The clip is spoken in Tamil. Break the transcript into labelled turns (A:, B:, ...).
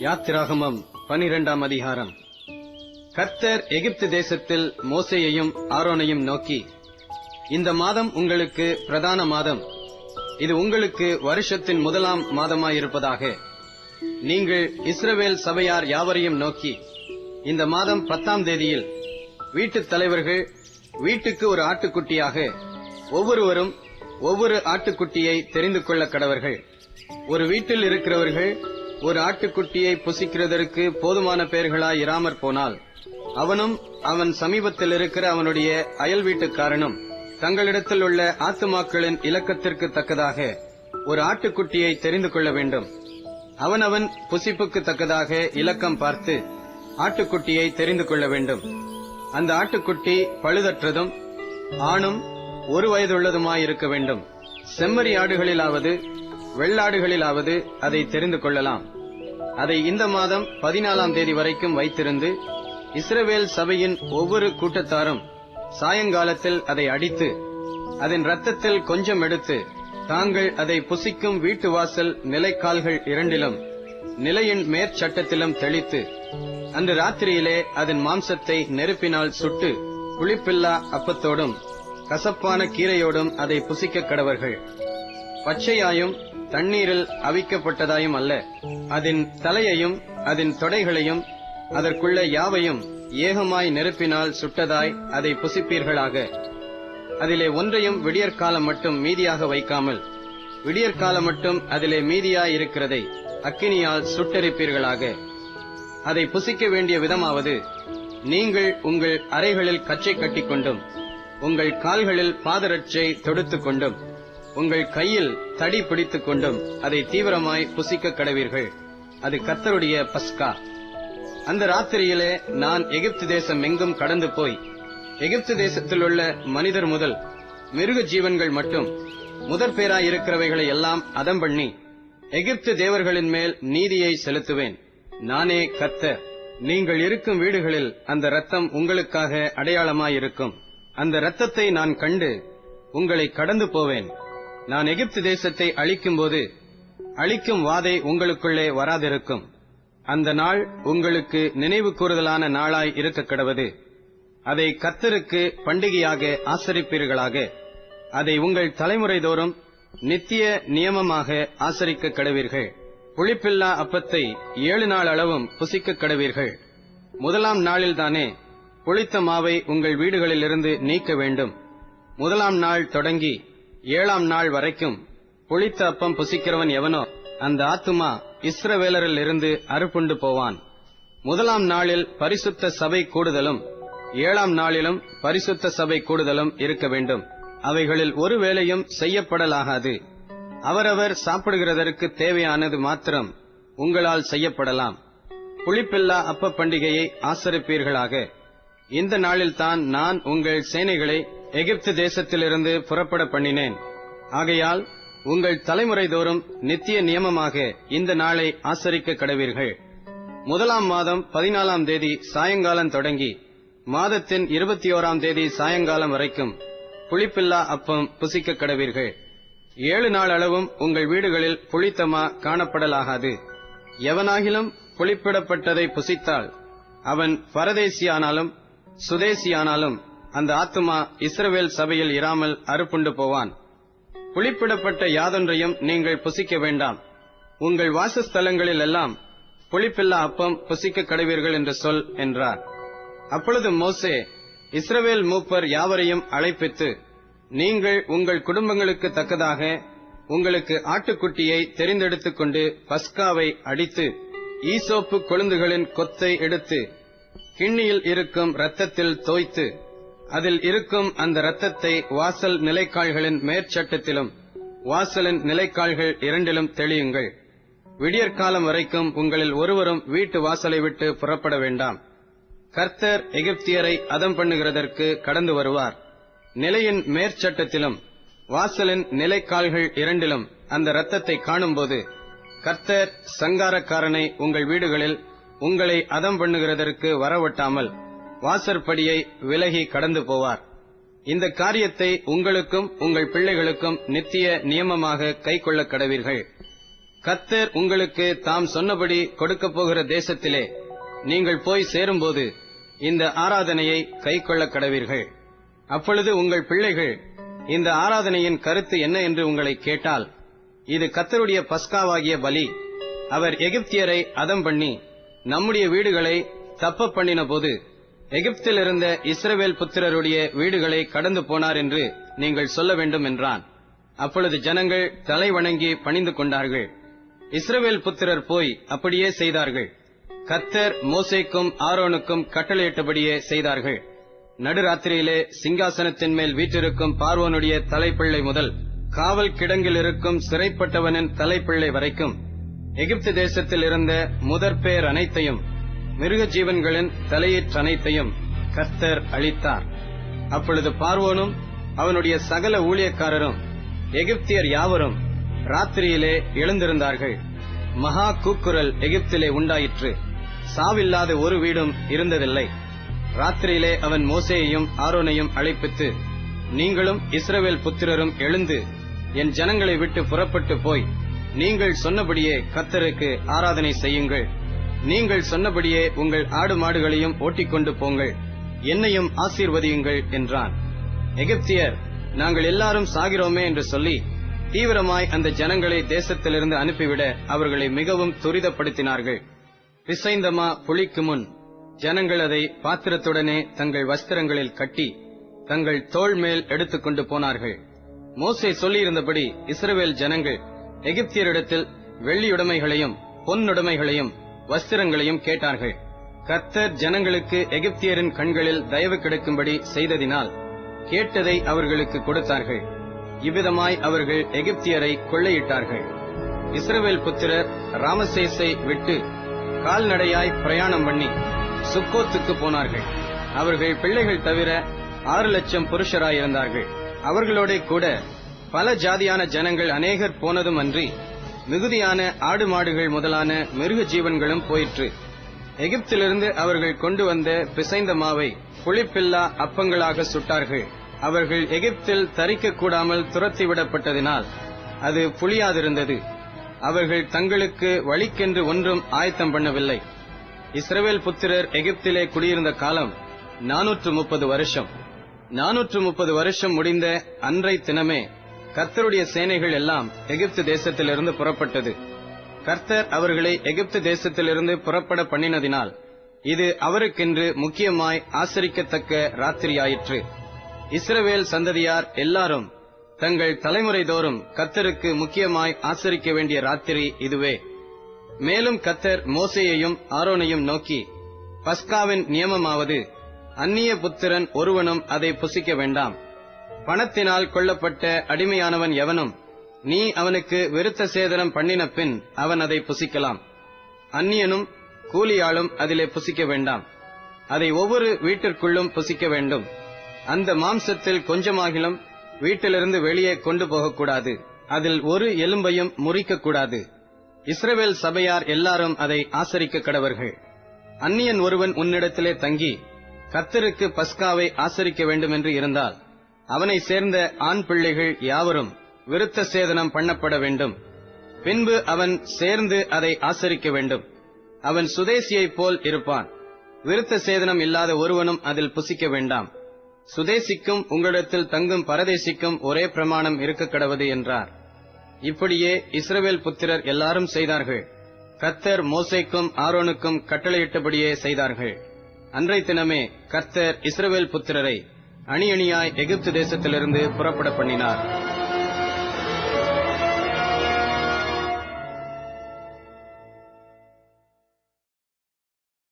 A: யாத்திராகமம் 12ஆம் அதிகாரம். கர்த்தர் எகிப்து தேசத்தில் மோசேயையும் ஆரோனையும் நோக்கி, இந்த மாதம் உங்களுக்கு பிரதான மாதம், இது உங்களுக்கு வருஷத்தின் முதலாம் மாதமாயிருப்பதாக. நீங்கள் இஸ்ரவேல் சபையார் யாவரையும் நோக்கி, இந்த மாதம் 10ஆம் தேதியில் வீட்டுத் தலைவர்கள் வீட்டுக்கு ஒரு ஆட்டுக்குட்டியாக ஒவ்வொருவரும் ஒவ்வொரு ஆட்டுக்குட்டியை தெரிந்து கொள்ள கடவர்கள். ஒரு வீட்டில் இருக்கிறவர்கள் ஒரு ஆட்டுக்குட்டியை புசிக்கிறதற்கு போதுமான பேர்களாய் இராமற் போனால், அவனும் அவன் சமீபத்தில் இருக்கிற அவனுடைய அயல் வீட்டுக்காரனும் தங்களிடத்தில் உள்ள ஆத்துமாக்களின் இலக்கத்திற்கு தக்கதாக ஒரு ஆட்டுக்குட்டியை தெரிந்து கொள்ள வேண்டும். அவனவன் புசிப்புக்கு தக்கதாக இலக்கம் பார்த்து ஆட்டுக்குட்டியை தெரிந்து கொள்ள வேண்டும். அந்த ஆட்டுக்குட்டி பழுதற்றதும் ஆணும் 1 வயதுள்ளதுமாயிருக்க வேண்டும். செம்மறி ஆடுகளிலாவது வெள்ளாடுகளிலாவது அதை தெரிந்து கொள்ளலாம். அதை இந்த மாதம் 14ஆம் தேதி வரைக்கும் வைத்திருந்து, இஸ்ரவேல் சபையின் ஒவ்வொரு கூட்டத்தாரும் சாயங்காலத்தில் அதை அடித்து அதன் இரத்தத்தில் கொஞ்சம் எடுத்து தாங்கள் அதை புசிக்கும் வீட்டு வாசல் நிலைக்கால்கள் இரண்டிலும் நிலையின் மேற்சட்டத்திலும் தெளித்து, அன்று ராத்திரியிலே அதன் மாம்சத்தை நெருப்பினால் சுட்டு புளிப்பில்லா அப்பத்தோடும் கசப்பான கீரையோடும் அதை புசிக்க கடவர்கள். பச்சையாயும் தண்ணீரில் அவிக்கப்பட்டதாயும் அல்ல, அதன் தலையையும் அதன் தொடைகளையும் அதற்குள்ள யாவையும் ஏகமாய் நெருப்பினால் சுட்டதாய் அதை புசிப்பீர்களாக. அதிலே ஒன்றையும் விடியற்காலம் மட்டும் மீதியாக வைக்காமல், விடியற்காலம் மட்டும் அதிலே மீதியாயிருக்கிறதை அக்கினியால் சுட்டெரிப்பீர்களாக. அதை புசிக்க வேண்டிய விதமாவது, நீங்கள் உங்கள் அறைகளில் கச்சை கட்டிக்கொண்டும் உங்கள் கால்களில் பாதரட்சை தொடுத்துக் கொண்டும் உங்கள் கையில் தடி பிடித்துக் கொண்டும் அதை தீவிரமாய் புசிக்க கடவீர்கள். அது கர்த்தருடைய பஸ்கா. அந்த ராத்திரியிலே நான் எகிப்து தேசம் எங்கும் கடந்து போய் எகிப்து தேசத்தில் உள்ள மனிதர் முதல் மிருக ஜீவன்கள் மட்டும் முதற்பேராயிருக்கிறவைகளை எல்லாம் அதம் பண்ணி எகிப்து தேவர்களின் மேல் நீதியை செலுத்துவேன். நானே கர்த்தர். நீங்கள் இருக்கும் வீடுகளில் அந்த இரத்தம் உங்களுக்காக அடையாளமாயிருக்கும். அந்த இரத்தத்தை நான் கண்டு உங்களை கடந்து போவேன். நான் எகிப்து தேசத்தை அழிக்கும்போது அழிக்கும் வாதை உங்களுக்குள்ளே வராதிருக்கும். அந்த நாள் உங்களுக்கு நினைவு கூறுதலான நாளாய் இருக்க கடவது. அதை கர்த்தருக்கு பண்டிகையாக ஆசரிப்பீர்களாக. அதை உங்கள் தலைமுறை தோறும் நித்திய நியமமாக ஆசரிக்க கடவீர்கள். புளிப்பில்லா அப்பத்தை 7 நாள் அளவும் புசிக்க கடவீர்கள். முதலாம் நாளில்தானே புளித்த மாவை உங்கள் வீடுகளிலிருந்து நீக்க வேண்டும். முதலாம் நாள் தொடங்கி 7ஆம் நாள் வரைக்கும் புளித்த அப்பம் புசிக்கிறவன் எவனோ அந்த ஆத்துமா இஸ்ரவேலரில் இருந்து அறுப்புண்டு போவான். முதலாம் நாளில் பரிசுத்த சபை கூடுதலும் 7ஆம் நாளிலும் பரிசுத்த சபை கூடுதலும் இருக்க வேண்டும். அவைகளில் ஒரு வேளையும் செய்யப்படலாகாது. அவரவர் சாப்பிடுகிறதற்கு தேவையானது மாத்திரம் உங்களால் செய்யப்படலாம். புளிப்பில்லா அப்ப பண்டிகையை ஆசரிப்பீர்களாக. இந்த நாளில்தான் நான் உங்கள் சேனைகளை எகிப்து தேசத்திலிருந்து புறப்பட பண்ணினேன். ஆகையால் உங்கள் தலைமுறை தோறும் நித்திய நியமமாக இந்த நாளை ஆசரிக்க கடவீர்கள். முதலாம் மாதம் 14ஆம் தேதி சாயங்காலம் தொடங்கி மாதத்தின் 21ஆம் தேதி சாயங்காலம் வரைக்கும் புளிப்பில்லா அப்பம் புசிக்க கடவீர்கள். 7 நாள் அளவும் உங்கள் வீடுகளில் புளித்தமா காணப்படலாகாது. எவனாகிலும் புளிப்பிடப்பட்டதை புசித்தால் அவன் பரதேசியானாலும் சுதேசியானாலும் அந்த ஆத்துமா இஸ்ரவேல் சபையில் இராமல் அறுப்புண்டு போவான். புளிப்பிடப்பட்ட யாதொன்றையும் நீங்கள் புசிக்க வேண்டாம். உங்கள் வாசஸ்தலங்களில் எல்லாம் புளிப்பில்லா அப்பம் புசிக்க கடவீர்கள் என்று சொல் என்றார். அப்பொழுது மோசே இஸ்ரவேல் மூப்பர் யாவரையும் அழைப்பித்து, நீங்கள் உங்கள் குடும்பங்களுக்கு தக்கதாக உங்களுக்கு ஆட்டுக்குட்டியை தெரிந்தெடுத்துக் கொண்டு பஸ்காவை அடித்து ஈசோப்பு கொழுந்துகளின் கொத்தை எடுத்து கிண்ணியில் இருக்கும் இரத்தத்தில் தோய்த்து அதில் இருக்கும் அந்த இரத்தத்தை வாசல் நிலைக்கால்களின் மேற்சட்டத்திலும் வாசலின் நிலைக்கால்கள் இரண்டிலும் தெளியுங்கள். விடியற்காலம் வரைக்கும் உங்களில் ஒருவரும் வீட்டு வாசலை விட்டு புறப்பட வேண்டாம். கர்த்தர் எகிப்தியரை அதம் பண்ணுகிறதற்கு கடந்து வருவார். நிலையின் மேற்சட்டத்திலும் வாசலின் நிலைக்கால்கள் இரண்டிலும் அந்த இரத்தத்தை காணும்போது கர்த்தர் சங்காரக்காரனை உங்கள் வீடுகளில் உங்களை அதம் பண்ணுகிறதற்கு வரவட்டாமல் வாசற்படியை விலகி கடந்து போவார். இந்த காரியத்தை உங்களுக்கும் உங்கள் பிள்ளைகளுக்கும் நித்திய நியமமாக கைக்கொள்ள கடவீர்கள். கர்த்தர் உங்களுக்கு தாம் சொன்னபடி கொடுக்கப் போகிற தேசத்திலே நீங்கள் போய் சேரும்போது இந்த ஆராதனையை கைக்கொள்ளக் கடவீர்கள். அப்பொழுது உங்கள் பிள்ளைகள் இந்த ஆராதனையின் கருத்து என்ன என்று உங்களை கேட்டால், இது கர்த்தருடைய பஸ்காவாகிய பலி. அவர் எகிப்தியரை அதம் பண்ணி நம்முடைய வீடுகளை தப்ப பண்ணின போது எகிப்தில் இருந்த இஸ்ரவேல் புத்திரருடைய வீடுகளை கடந்து போனார் என்று நீங்கள் சொல்ல வேண்டும் என்றான். அப்பொழுது ஜனங்கள் தலை வணங்கி பணிந்து கொண்டார்கள். இஸ்ரவேல் புத்திரர் போய் அப்படியே செய்தார்கள். கர்த்தர் மோசேக்கும் ஆரோனுக்கும் கட்டளையிட்டபடியே செய்தார்கள். நடுராத்திரியிலே சிங்காசனத்தின் மேல் வீற்றிருக்கும் பார்வோனுடைய தலைப்பிள்ளை முதல் காவல் கிடங்கில் இருக்கும் சிறைப்பட்டவனின் தலைப்பிள்ளை வரைக்கும் எகிப்து தேசத்தில் இருந்த முதற்பேர் அனைத்தையும் மிருக ஜீவன்களின் தலையீற்றனைத்தையும் கர்த்தர் அளித்தார். அப்பொழுது பார்வோனும் அவனுடைய சகல ஊழியக்காரரும் எகிப்தியர் யாவரும் ராத்திரியிலே எழுந்திருந்தார்கள். மகா கூக்குரல் எகிப்திலே உண்டாயிற்று. சாவில்லாத ஒரு வீடும் இருந்ததில்லை. ராத்திரியிலே அவன் மோசேயையும் ஆரோனையும் அழைப்பித்து, நீங்களும் இஸ்ரவேல் புத்திரரும் எழுந்து என் ஜனங்களை விட்டு புறப்பட்டு போய் நீங்கள் சொன்னபடியே கர்த்தருக்கு ஆராதனை செய்யுங்கள். நீங்கள் சொன்னபடியே உங்கள் ஆடு மாடுகளையும் ஓட்டிக்கொண்டு போங்கள், என்னையும் ஆசீர்வதியுங்கள் என்றான். எகிப்தியர், நாங்கள் எல்லாரும் சாகிறோமே என்று சொல்லி தீவிரமாய் அந்த ஜனங்களை தேசத்திலிருந்து அனுப்பிவிட அவர்களை மிகவும் துரிதப்படுத்தினார்கள். பிசைந்தமா புளிக்கு முன் ஜனங்கள் அதை பாத்திரத்துடனே தங்கள் வஸ்திரங்களில் கட்டி தங்கள் தோள் மேல் எடுத்துக்கொண்டு போனார்கள். மோசே சொல்லியிருந்தபடி இஸ்ரவேல் ஜனங்கள் எகிப்தியரிடத்தில் வெள்ளியுடைமைகளையும் பொன்னுடைமைகளையும் வஸ்திரங்களையும் கேட்டார்கள். கர்த்தர் ஜனங்களுக்கு எகிப்தியரின் கண்களில் தயவு கிடைக்கும்படி செய்ததினால் கேட்டதை அவர்களுக்கு கொடுத்தார்கள். இவ்விதமாய் அவர்கள் எகிப்தியரை கொள்ளையிட்டார்கள். இஸ்ரவேல் புத்திரர் ராமசேஸை விட்டு கால்நடையாய் பிரயாணம் பண்ணி சுக்கோத்துக்கு போனார்கள். அவர்கள் பிள்ளைகள் தவிர 6,00,000 புருஷராயிருந்தார்கள். அவர்களோட கூட பல ஜாதியான ஜனங்கள் அநேகர் போனதும் அன்றி மிகுதியான ஆடு மாடுகள் முதலான மிருக ஜீவன்களும் போயிற்று. எகிப்திலிருந்து அவர்கள் கொண்டு வந்த பிசைந்த மாவை புளிப்பில்லா அப்பங்களாக சுட்டார்கள். அவர்கள் எகிப்தில் தரிக்க கூடாமல் துரத்திவிடப்பட்டதினால் அது புளியாதிருந்தது. அவர்கள் தங்களுக்கு வழிக்கென்று ஒன்றும் ஆயத்தம் பண்ணவில்லை. இஸ்ரவேல் புத்திரர் எகிப்திலே குடியிருந்த காலம் 430 வருஷம். 430 வருஷம் முடிந்த அன்றை தினமே கர்த்தருடைய சேனைகள் எல்லாம் எகிப்து தேசத்திலிருந்து புறப்பட்டது. கர்த்தர் அவர்களை எகிப்து தேசத்திலிருந்து புறப்பட பண்ணினதினால் இது அவருக்கென்று முக்கியமாய் ஆசரிக்கத்தக்க ராத்திரியாயிற்று. இஸ்ரவேல் சந்ததியார் எல்லாரும் தங்கள் தலைமுறை தோறும் கர்த்தருக்கு முக்கியமாய் ஆசரிக்க வேண்டிய ராத்திரி இதுவே. மேலும் கர்த்தர் மோசேயையும் ஆரோனையும் நோக்கி, பஸ்காவின் நியமமாவது, அந்நிய புத்திரன் ஒருவனும் அதை புசிக்க வேண்டாம். பணத்தினால் கொள்ளப்பட்ட அடிமையானவன் எவனும் நீ அவனுக்கு விருத்த சேதனம் பண்ணின பின் அவன் அதை புசிக்கலாம். அந்நியனும் கூலியாளும் அதிலே புசிக்க வேண்டாம். அதை ஒவ்வொரு வீட்டிற்குள்ளும் புசிக்க வேண்டும். அந்த மாம்சத்தில் கொஞ்சமாகிலும் வீட்டிலிருந்து வெளியே கொண்டு போகக்கூடாது. அதில் ஒரு எலும்பையும் முறிக்கக்கூடாது. இஸ்ரவேல் சபையார் எல்லாரும் அதை ஆசரிக்க கடவர்கள். அந்நியன் ஒருவன் உன்னிடத்திலே தங்கி கர்த்தருக்கு பஸ்காவை ஆசரிக்க வேண்டும் என்று இருந்தால் அவனை சேர்ந்த ஆண் பிள்ளைகள் யாவரும் விருத்த சேதனம் பண்ணப்பட வேண்டும். பின்பு அவன் சேர்ந்து அதை ஆசரிக்க வேண்டும். அவன் சுதேசியைப் போல் இருப்பான். விருத்த சேதனம் இல்லாத ஒருவனும் அதில் புசிக்க வேண்டாம். சுதேசிக்கும் உங்களிடத்தில் தங்கும் பரதேசிக்கும் ஒரே பிரமாணம் இருக்க கடவது என்றார். இப்படியே இஸ்ரவேல் புத்திரர் எல்லாரும் செய்தார்கள். கர்த்தர் மோசேக்கும் ஆரோனுக்கும் கட்டளையிட்டபடியே செய்தார்கள். அன்றை தினமே கர்த்தர் இஸ்ரவேல் புத்திரரை அணி அணியாய் எகிப்து தேசத்திலிருந்து புறப்பட பண்ணினார்.